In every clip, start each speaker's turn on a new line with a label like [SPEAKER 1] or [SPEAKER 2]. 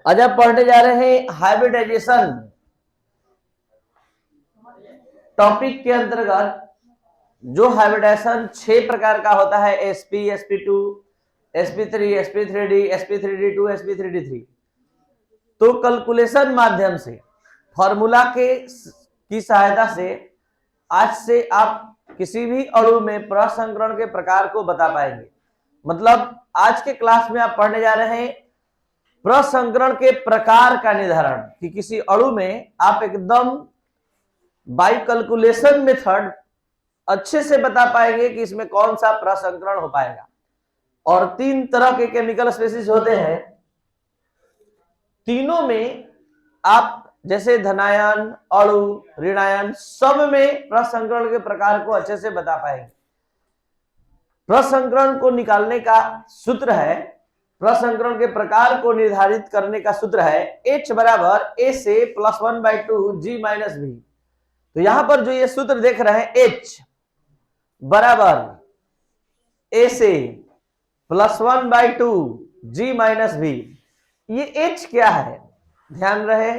[SPEAKER 1] आज आप पढ़ने जा रहे हैं हाइब्रिडाइजेशन टॉपिक के अंतर्गत। जो हाइब्रिडाइजेशन 6 प्रकार का होता है, sp, sp2, sp3, sp3d, sp3d2, sp3d3। तो कैलकुलेशन माध्यम से फॉर्मूला की सहायता से आज से आप किसी भी अणु में प्रसंकरण के प्रकार को बता पाएंगे। मतलब आज के क्लास में आप पढ़ने जा रहे हैं प्रसंकरण के प्रकार का निर्धारण, कि किसी अणु में आप एकदम बाय कैलकुलेशन मेथड अच्छे से बता पाएंगे कि इसमें कौन सा प्रसंकरण हो पाएगा। और 3 तरह के केमिकल स्पेसीज होते हैं, तीनों में आप जैसे धनायन, अणु, ऋणायन, सब में प्रसंकरण के प्रकार को अच्छे से बता पाएंगे। प्रसंकरण को निकालने का सूत्र है, प्रसंकरण के प्रकार को निर्धारित करने का सूत्र है H बराबर A से +1/2 G माइनस V। तो यहां पर जो ये सूत्र देख रहे हैं H बराबर A से +1/2 G माइनस V, ये H क्या है? ध्यान रहे,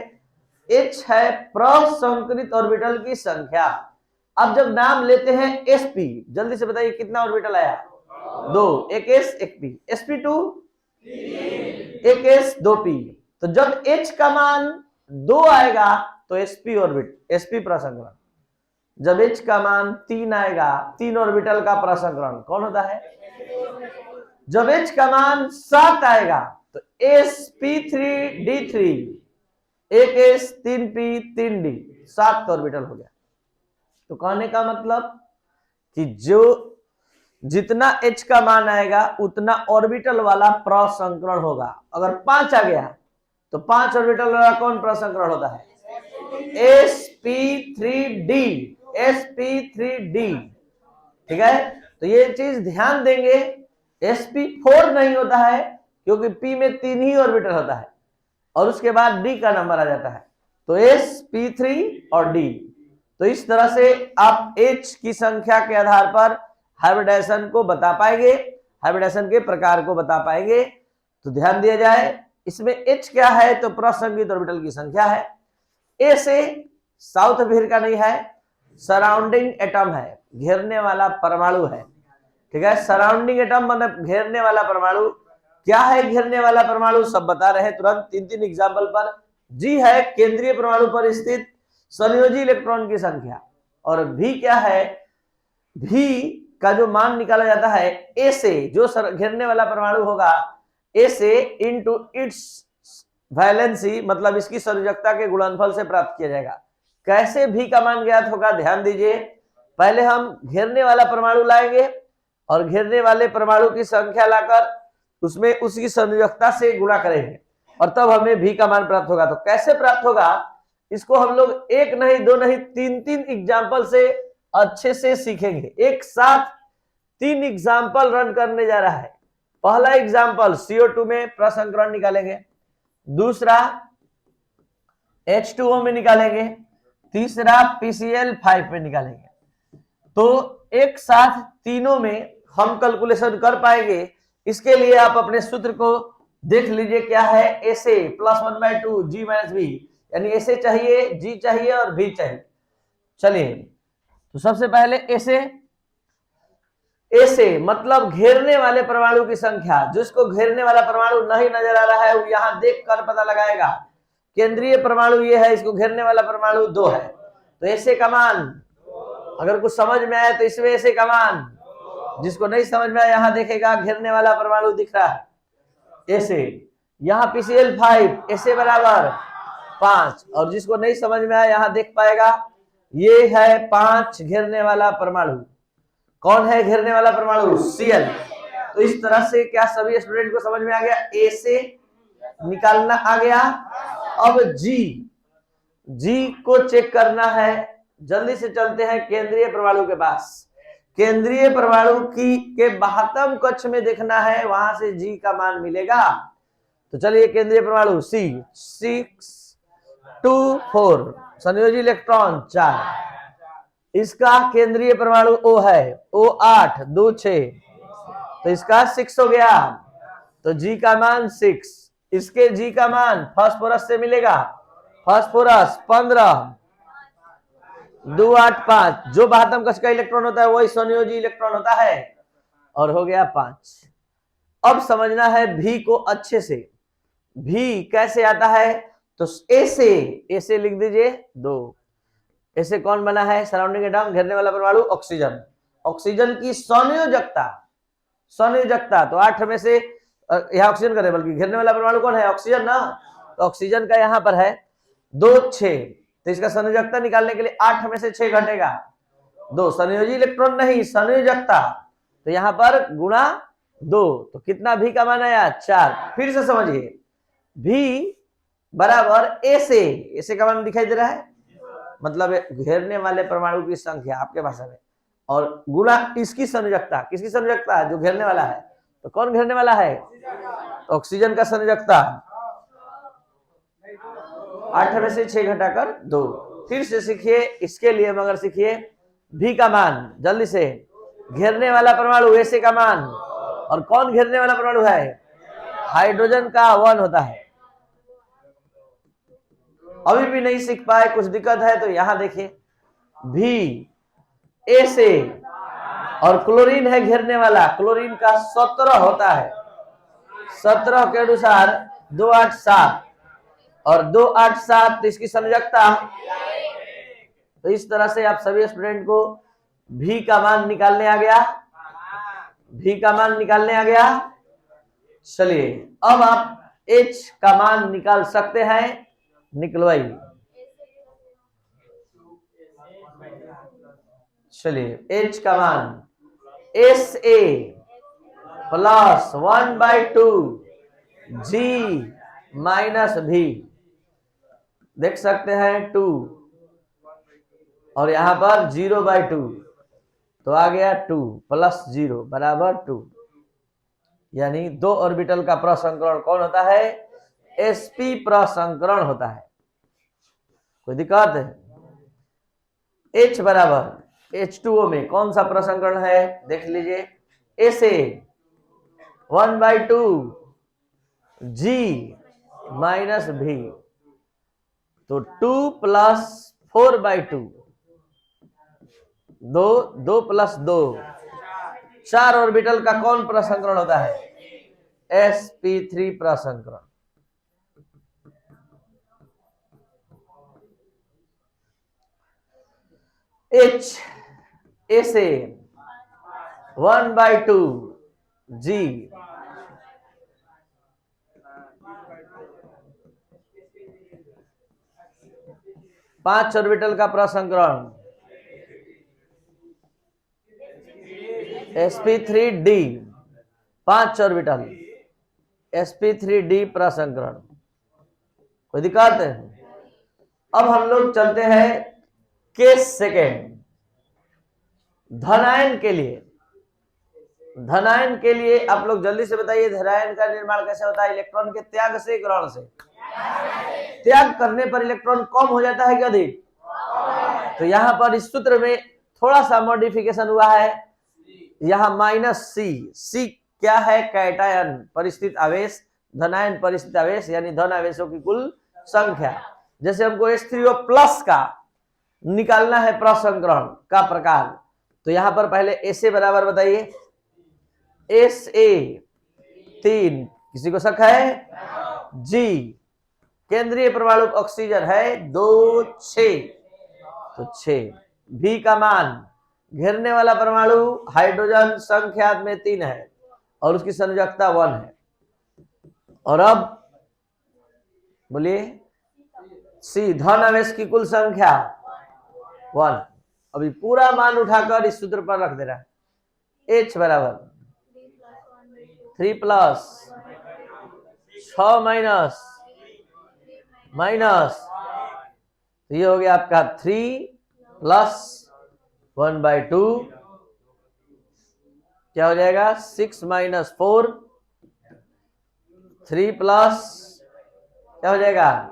[SPEAKER 1] H है प्रसंकरित ऑर्बिटल की संख्या। अब जब नाम लेते हैं sp, जल्दी से बताइए कितना ऑर्बिटल आया? 2, एक s एक p, sp2 एक s 2p। तो जब H का मान 2 आएगा तो sp ऑर्बिट, sp प्रसंकरण। जब H का मान 3 आएगा, 3 ऑर्बिटल का प्रसंकरण कौन होता है? जब H का मान 7 आएगा तो sp3d3, एक s 3p 3d, 7 ऑर्बिटल हो गया। तो कहने का मतलब कि जो जितना H का मान आएगा उतना ऑर्बिटल वाला प्रसंकरण होगा। अगर 5 आ गया तो 5 ऑर्बिटल वाला कौन प्रसंकरण होता है? sp3d, sp3d। ठीक है, तो ये चीज ध्यान देंगे। sp4 नहीं होता है क्योंकि p में 3 ही ऑर्बिटल होता है और उसके बाद d का नंबर आ जाता है, तो sp3 और d। तो इस तरह से आप H की संख्या के आधार पर हाइब्रिडाइजेशन को बता पाएंगे, हाइब्रिडाइजेशन के प्रकार को बता पाएंगे। तो ध्यान दिया जाए, इसमें H क्या है? तो प्रसंकरित ऑर्बिटल की संख्या है। A से साउथ अफ्रीका का नहीं है, सराउंडिंग एटम है, घेरने वाला परमाणु है। ठीक है, सराउंडिंग एटम मतलब घेरने वाला परमाणु। क्या है घेरने वाला परमाणु? सब बता रहे हैं तुरंत 3-3 एग्जाम्पल पर। G है केंद्रीय परमाणु पर स्थित संयोजी इलेक्ट्रॉन की संख्या, और V क्या है? V का जो मान निकाला जाता है A से, जो घेरने वाला परमाणु होगा A से इनटू इट्स वैलेंसी, मतलब इसकी संयोजकता के गुणनफल से प्राप्त किया जाएगा। कैसे V का मान ज्ञात होगा? ध्यान दीजिए, पहले हम घेरने वाला परमाणु लाएंगे और घेरने वाले परमाणु की संख्या लाकर उसमें उसकी संयोजकता से गुणा करेंगे और तब हमें V का मान प्राप्त होगा। तो कैसे प्राप्त होगा इसको हम लोग 1 नहीं 2 नहीं 3-3 एग्जाम्पल से अच्छे से सीखेंगे। एक साथ 3 एग्जाम्पल रन करने जा रहा है। पहला एग्जाम्पल CO2 में प्रसंकरण निकालेंगे, दूसरा H2O में निकालेंगे, तीसरा PCl5 में निकालेंगे। तो एक साथ तीनों में हम कैलकुलेशन कर पाएंगे। इसके लिए आप अपने सूत्र को देख लीजिए, क्या है? A से +1/2 G माइनस V, यानी A चाहिए, G चाहिए और V चाहिए। चलिए, तो सबसे पहले A से मतलब घेरने वाले परमाणु की संख्या। जिसको घेरने वाला परमाणु नहीं नजर आ रहा है वो यहां देख कर पता लगाएगा। केंद्रीय परमाणु ये है, इसको घेरने वाला परमाणु 2 है, तो A का मान, अगर कुछ समझ में आया तो इसमें A का मान, जिसको नहीं समझ में आया यहां देखेगा घेरने वाला परमाणु दिख रहा है A। यहां PCl5 A बराबर 5, और जिसको नहीं समझ में आया यहां देख पाएगा ये है 5 घेरने वाला परमाणु। कौन है घेरने वाला परमाणु? Cl। तो इस तरह से क्या सभी स्टूडेंट को समझ में आ गया? A से निकालना आ गया। अब G को चेक करना है। जल्दी से चलते हैं केंद्रीय परमाणु के पास। केंद्रीय परमाणु के बाह्यतम कक्ष में देखना है, वहां से G का मान मिलेगा। तो चलिए, केंद्रीय परमाणु C624, संयोजी इलेक्ट्रॉन 4। इसका केंद्रीय परमाणु O है, O8 2 6, तो इसका 6 हो गया, तो G का मान 6। इसके जी का मान फास्फोरस से मिलेगा। फास्फोरस 15, 2 8 5, जो बाहतम कक्ष का इलेक्ट्रॉन होता है वही संयोजी इलेक्ट्रॉन होता है, और हो गया 5। अब समझना है भी को अच्छे से। भी कैसे आता है, तो ऐसे लिख दीजिए 2। ऐसे कौन बना है, सराउंडिंग एटम, घेरने वाला परमाणु ऑक्सीजन। ऑक्सीजन की संयोजकता तो 8 में से यह ऑक्सीजन का है, बल्कि घेरने वाला परमाणु कौन है, ऑक्सीजन ना। तो ऑक्सीजन का यहाँ पर है 2 6, तो इसका संयोजकता निकालने के लिए 8 में से 6 घटेगा 2। संयोजी इलेक्ट्रॉन नहीं, संयोजकता, तो यहाँ पर गुणा 2, तो कितना भी का मान आया 4। फिर से समझिए, भी बराबर ऐसे का मान दिखाई दे रहा है, मतलब घेरने वाले परमाणु की संख्या आपके भाषा में, और गुणा इसकी संयोजकता। किसकी संयोजकता, जो घेरने वाला है। तो कौन घेरने वाला है, ऑक्सीजन का संयोजकता 8 में से 6 घटाकर 2। फिर से सीखिए, इसके लिए मगर सीखिए भी का मान जल्दी से, घेरने वाला परमाणु ऐसे का मान, और कौन घेरने वाला परमाणु है, हाइड्रोजन का 1 होता है। अभी भी नहीं सीख पाए, कुछ दिक्कत है तो यहां देखिए, भी ऐसे, और क्लोरीन है घेरने वाला, क्लोरीन का 17 होता है। 17 के अनुसार 2 8 7, और 2 8 7 तो इसकी संयोजकता। तो इस तरह से आप सभी स्टूडेंट को भी का मान निकालने आ गया, भी का मान निकालने आ गया। चलिए अब आप H का मान निकाल सकते हैं, निकलवाइए। चलिए H का मान SA प्लस 1/2 G माइनस भी, देख सकते हैं 2, और यहां पर 0/2, तो आ गया 2 प्लस 0 बराबर 2। यानी 2 ऑर्बिटल का प्रसंकरण कौन होता है, sp प्रसंकरण होता है। कोई दिक्कत है, H बराबर H2O में कौन सा प्रसंकरण है, देख लीजिए, ऐसे 1/2 G माइनस भी, तो 2 प्लस 4/2, 2 प्लस 2, 4 ऑर्बिटल का कौन प्रसंकरण होता है, sp3 प्रसंकरण। H ऐसे 1/2 G, पांच ऑर्बिटल का प्रसंकरण sp3d, 5 ऑर्बिटल sp3d प्रसंकरण। कोई दिक्कत है, अब हम लोग चलते हैं केस सेकेंड, धनायन के लिए। धनायन के लिए आप लोग जल्दी से बताइए, धनायन का निर्माण कैसे होता है, इलेक्ट्रॉन के त्याग से, ग्रहण से। त्याग करने पर इलेक्ट्रॉन कम हो जाता है कि अधिक, तो यहां पर इस सूत्र में थोड़ा सा मॉडिफिकेशन हुआ है, यहां -C क्या है, कैटायन परिस्थित आवेश, धनायन परिस्थित आवेश, यानी धन आवेशों की कुल संख्या। जैसे हमको H3O प्लस का निकालना है प्रसंकरण का प्रकार, तो यहां पर पहले ऐसे बराबर बताइए, SA3, किसी को शक है, G केंद्रीय परमाणु ऑक्सीजन है 2 6, तो 6। भी का मान, घेरने वाला परमाणु हाइड्रोजन संख्या में 3 है, और उसकी संयोजकता 1 है। और अब बोलिए C, धन आवेश की कुल संख्या 1। अभी पूरा मान उठाकर इस सूत्र पर रख दे रहा है, H बराबर 3 प्लस 6 माइनस तो ये हो गया आपका 3 प्लस 1/2, क्या हो जाएगा 6 माइनस 4, 3 प्लस क्या हो जाएगा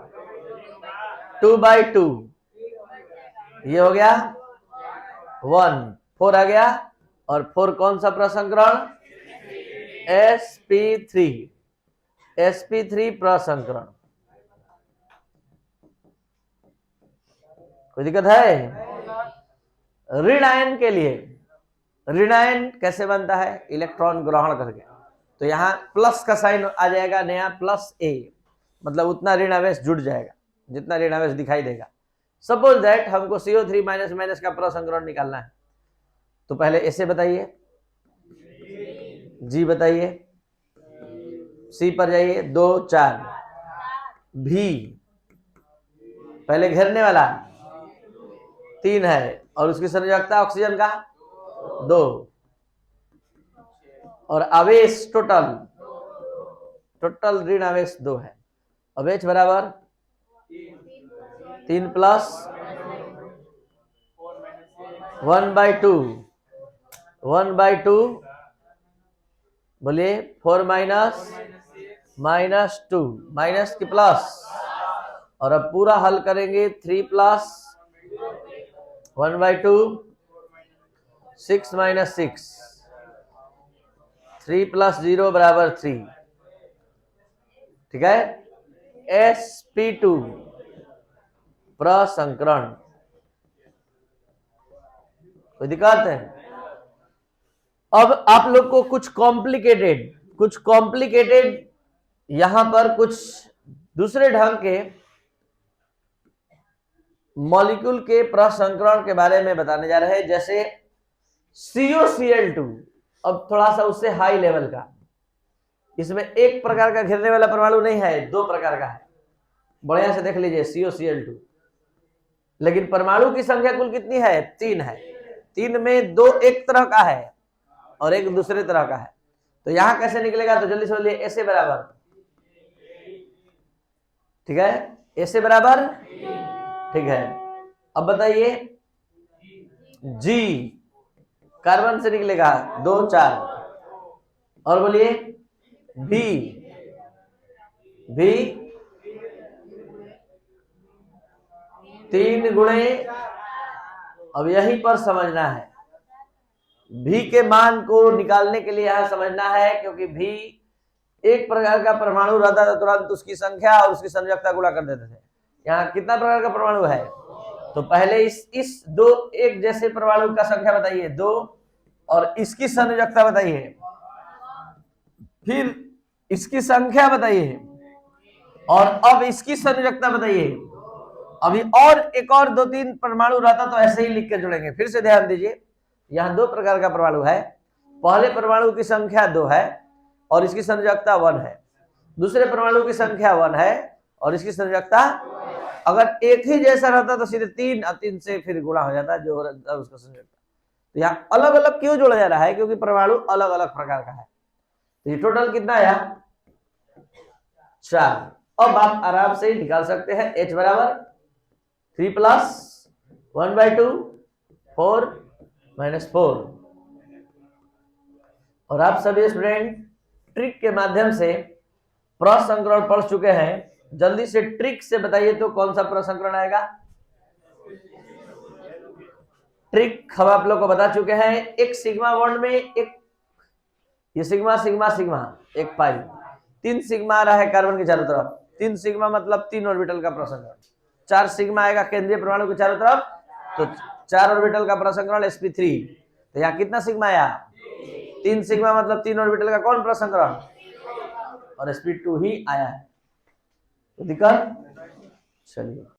[SPEAKER 1] 2/2, ये हो गया 1, 4 आ गया, और 4 कौन सा प्रसंकरण, sp3। sp3 प्रसंकरण। कोई दिक्कत है? ऋण आयन के लिए ऋण आयन कैसे बनता है? इलेक्ट्रॉन ग्रहण करके। तो यहाँ प्लस का साइन आ जाएगा नया, प्लस ए, मतलब उतना ऋण आवेश जुड़ जाएगा जितना ऋण आवेश दिखाई देगा। सपोज दैट हमको CO3 माइनस माइनस का प्रसंकरण निकालना है, तो पहले ऐसे बताइए, जी बताइए, सी पर जाइए, 2 4, भी पहले घेरने वाला 3 है और उसकी संयोजकता ऑक्सीजन का 2, और आवेश टोटल ऋण आवेश 2 है। अब H बराबर 3 प्लस 1/2, 1/2 बोलिए, 4 माइनस 2 माइनस की प्लस, और अब पूरा हल करेंगे 3 प्लस 1/2, 6 माइनस 6, 3 प्लस 0 बराबर 3। ठीक है, sp2 प्रसंकरण। कोई दिक्कत है? अब आप लोग को कुछ कॉम्प्लिकेटेड यहां पर कुछ दूसरे ढंग के मॉलिक्यूल के प्रसंकरण के बारे में बताने जा रहे हैं, जैसे COCl2। अब थोड़ा सा उससे हाई लेवल का, इसमें एक प्रकार का घेरने वाला परमाणु नहीं है, 2 प्रकार का है। बढ़िया से देख लीजिए, COCl2, लेकिन परमाणु की संख्या कुल कितनी है? 3 है। 3 में 2 एक तरह का है और एक दूसरे तरह का है। तो यहां कैसे निकलेगा? तो जल्दी से बोलिए, ऐसे बराबर, ठीक है, ऐसे बराबर, ठीक है। अब बताइए, जी कार्बन से निकलेगा 2 4, और बोलिए भी 3 गुणे। अब यहीं पर समझना है, भी के मान को निकालने के लिए यहां समझना है, क्योंकि भी एक प्रकार का परमाणु रहता था, तुरंत उसकी संख्या और उसकी संयोजकता गुणा कर देते थे। यहाँ कितना प्रकार का परमाणु है? तो पहले इस 2 एक जैसे परमाणु का संख्या बताइए 2, और इसकी संयोजकता बताइए, फिर इसकी संख्या बताइए, और अब इसकी संयोजकता बताइए। अभी और एक और 2-3 परमाणु रहता तो ऐसे ही लिख के जुड़ेंगे। फिर से ध्यान दीजिए, यहाँ 2 प्रकार का परमाणु है। पहले परमाणु की संख्या 2 है और इसकी संयोजकता 1 है। दूसरे परमाणु की संख्या 1 है और इसकी संयोजकता, अगर एक ही जैसा रहता तो सीधे 3 और 3 से फिर गुणा हो जाता जो उसका संयोजकता। तो यहाँ अलग अलग क्यों जोड़ा जा रहा है? क्योंकि परमाणु अलग अलग प्रकार का है। तो ये टोटल कितना आया? 4। अब आप आराम से निकाल सकते हैं, H बराबर 3 प्लस 1/2, 4 माइनस 4। और आप सभी स्टूडेंट ट्रिक के माध्यम से प्रसंकरण पढ़ चुके हैं। जल्दी से ट्रिक से बताइए तो कौन सा प्रसंकरण आएगा? ट्रिक हम आप लोग को बता चुके हैं। एक सिग्मा बॉन्ड में एक, ये सिग्मा सिग्मा सिग्मा, एक पाई, 3 सिग्मा आ रहा है कार्बन के चारों तरफ। 3 सिग्मा मतलब 3 ऑर्बिटल का प्रसंकरण। 4 सिग्मा आएगा केंद्रीय परमाणु के चारों तरफ, तो 4 ऑर्बिटल का प्रसंकरण sp3। तो यहाँ कितना सिग्मा आया? 3 सिग्मा मतलब 3 ऑर्बिटल का कौन प्रसंकरण? और sp2 ही आया है। तो दिक्कत, चलिए